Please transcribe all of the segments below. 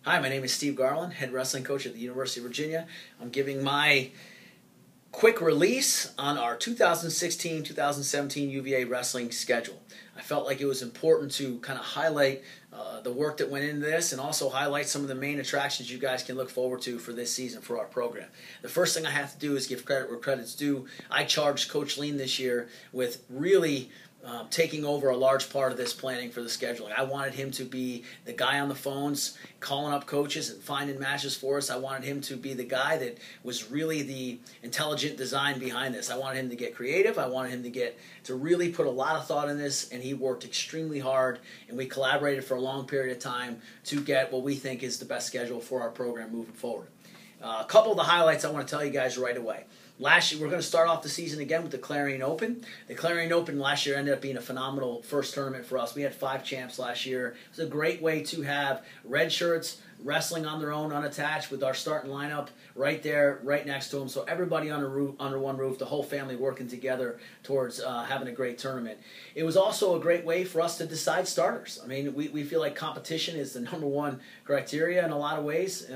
Hi, my name is Steve Garland, head wrestling coach at the University of Virginia. I'm giving my quick release on our 2016-2017 UVA wrestling schedule. I felt like it was important to kind of highlight the work that went into this and also highlight some of the main attractions you guys can look forward to for this season for our program. The first thing I have to do is give credit where credit's due. I charged Coach Lean this year with really taking over a large part of this planning for the scheduling. I wanted him to be the guy on the phones, calling up coaches and finding matches for us. I wanted him to be the guy that was really the intelligent design behind this. I wanted him to get creative. I wanted him to really put a lot of thought in this, and he worked extremely hard, and we collaborated for a long period of time to get what we think is the best schedule for our program moving forward. A couple of the highlights I want to tell you guys right away. Last year, we're going to start off the season again with the Clarion Open. The Clarion Open last year ended up being a phenomenal first tournament for us. We had 5 champs last year. It was a great way to have red shirts wrestling on their own, unattached, with our starting lineup right there, right next to them. So everybody under one roof, the whole family working together towards having a great tournament. It was also a great way for us to decide starters. I mean, we feel like competition is the #1 criteria in a lot of ways,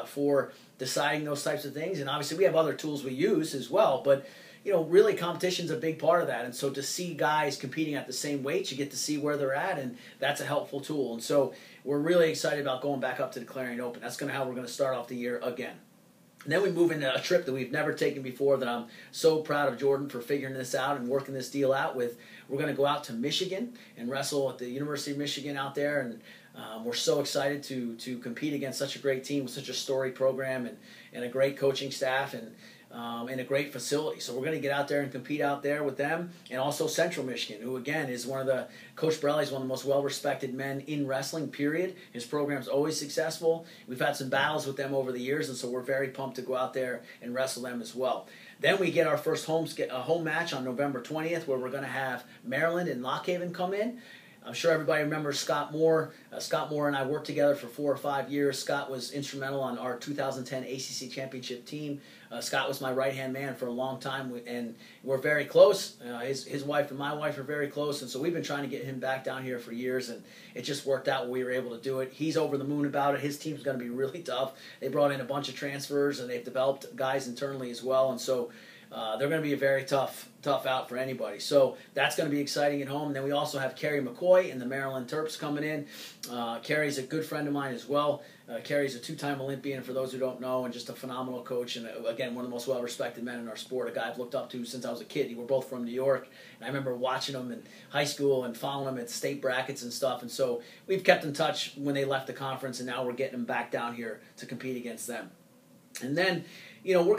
for deciding those types of things. And obviously we have other tools we use as well, but really competition's a big part of that. And so to see guys competing at the same weights, you get to see where they're at, and that's a helpful tool. And so we're really excited about going back up to the Clarion Open. That's how we're going to start off the year again. And then we move into a trip that we've never taken before that I'm so proud of Jordan for figuring this out and working this deal out with. We're going to go out to Michigan and wrestle at the University of Michigan out there, and we're so excited to compete against such a great team with such a storied program and a great coaching staff and a great facility. So we're going to get out there and compete out there with them, and also Central Michigan, who again is Coach Borelli is one of the most well-respected men in wrestling, period. His program's always successful. We've had some battles with them over the years, and so we're very pumped to go out there and wrestle them as well. Then we get our first home match on November 20th, where we're going to have Maryland and Lock Haven come in. I'm sure everybody remembers Scott Moore. Scott Moore and I worked together for 4 or 5 years. Scott was instrumental on our 2010 ACC championship team. Scott was my right-hand man for a long time, and we're very close. His wife and my wife are very close, and so we've been trying to get him back down here for years, and it just worked out when we were able to do it. He's over the moon about it. His team's going to be really tough. They brought in a bunch of transfers, and they've developed guys internally as well, and so they're going to be a very tough out for anybody. So that's going to be exciting at home. And then we also have Kerry McCoy and the Maryland Terps coming in. Kerry's a good friend of mine as well. Kerry's a 2-time Olympian, for those who don't know, and just a phenomenal coach. And again, one of the most well-respected men in our sport, a guy I've looked up to since I was a kid. We're both from New York, and I remember watching him in high school and following him at state brackets and stuff. And so we've kept in touch when they left the conference, and now we're getting them back down here to compete against them. And then, we're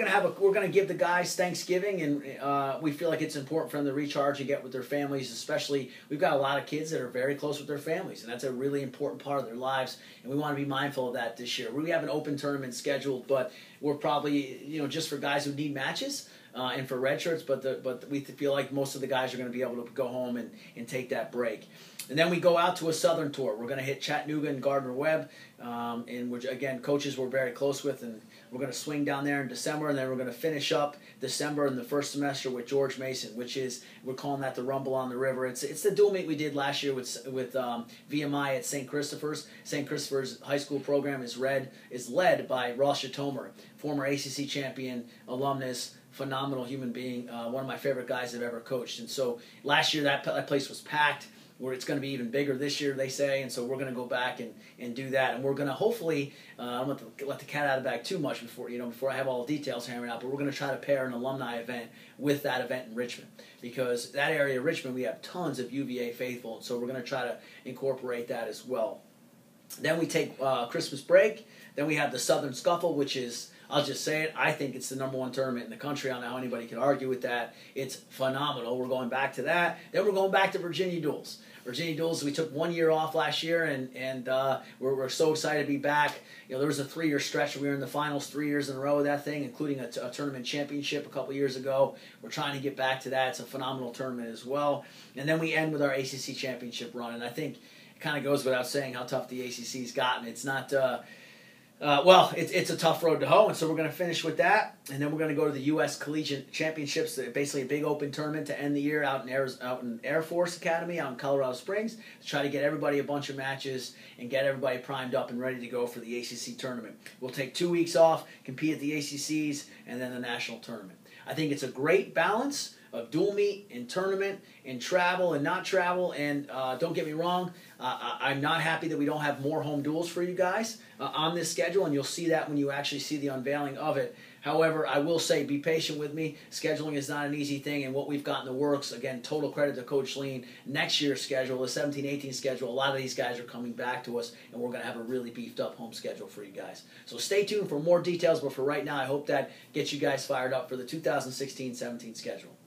gonna give the guys Thanksgiving, and we feel like it's important for them to recharge and get with their families. Especially, we've got a lot of kids that are very close with their families, and that's a really important part of their lives. And we want to be mindful of that this year. We have an open tournament scheduled, but we're probably just for guys who need matches and for red shirts. But we feel like most of the guys are going to be able to go home and take that break. And then we go out to a southern tour. We're going to hit Chattanooga and Gardner-Webb, and again, coaches we're very close with, and we're going to swing down there in December, and then we're going to finish up December in the first semester with George Mason, which is, we're calling that the Rumble on the River. It's the dual meet we did last year with VMI at St. Christopher's. St. Christopher's high school program is led by Ross Shatomer, former ACC champion, alumnus, phenomenal human being, one of my favorite guys I've ever coached. And so last year that place was packed. Where it's going to be even bigger this year, they say, and so we're going to go back and do that, and we're going to hopefully, I don't want to let the cat out of the bag too much before I have all the details hammered out, but we're going to try to pair an alumni event with that event in Richmond, because that area of Richmond, we have tons of UVA faithful, and so we're going to try to incorporate that as well. Then we take Christmas break. Then we have the Southern Scuffle, which is, I'll just say it, I think it's the #1 tournament in the country. I don't know how anybody can argue with that. It's phenomenal. We're going back to that. Then we're going back to Virginia Duels. Virginia Duels, we took 1 year off last year, and we're so excited to be back. There was a 3-year stretch where we were in the finals 3 years in a row of that thing, including a tournament championship a couple years ago. We're trying to get back to that. It's a phenomenal tournament as well. And then we end with our ACC championship run, and I think it kind of goes without saying how tough the ACC's gotten. It's not Well, it's a tough road to hoe, and so we're going to finish with that, and then we're going to go to the U.S. Collegiate Championships, basically a big open tournament to end the year out in Air Force Academy out in Colorado Springs, to try to get everybody a bunch of matches and get everybody primed up and ready to go for the ACC tournament. We'll take 2 weeks off, compete at the ACCs, and then the national tournament. I think it's a great balance of dual meet and tournament and travel and not travel. And don't get me wrong, I'm not happy that we don't have more home duels for you guys on this schedule, and you'll see that when you actually see the unveiling of it. However, I will say, be patient with me. Scheduling is not an easy thing, and what we've got in the works, again, total credit to Coach Lean. Next year's schedule, the 17-18 schedule, a lot of these guys are coming back to us, and we're going to have a really beefed up home schedule for you guys. So stay tuned for more details, but for right now, I hope that gets you guys fired up for the 2016-17 schedule.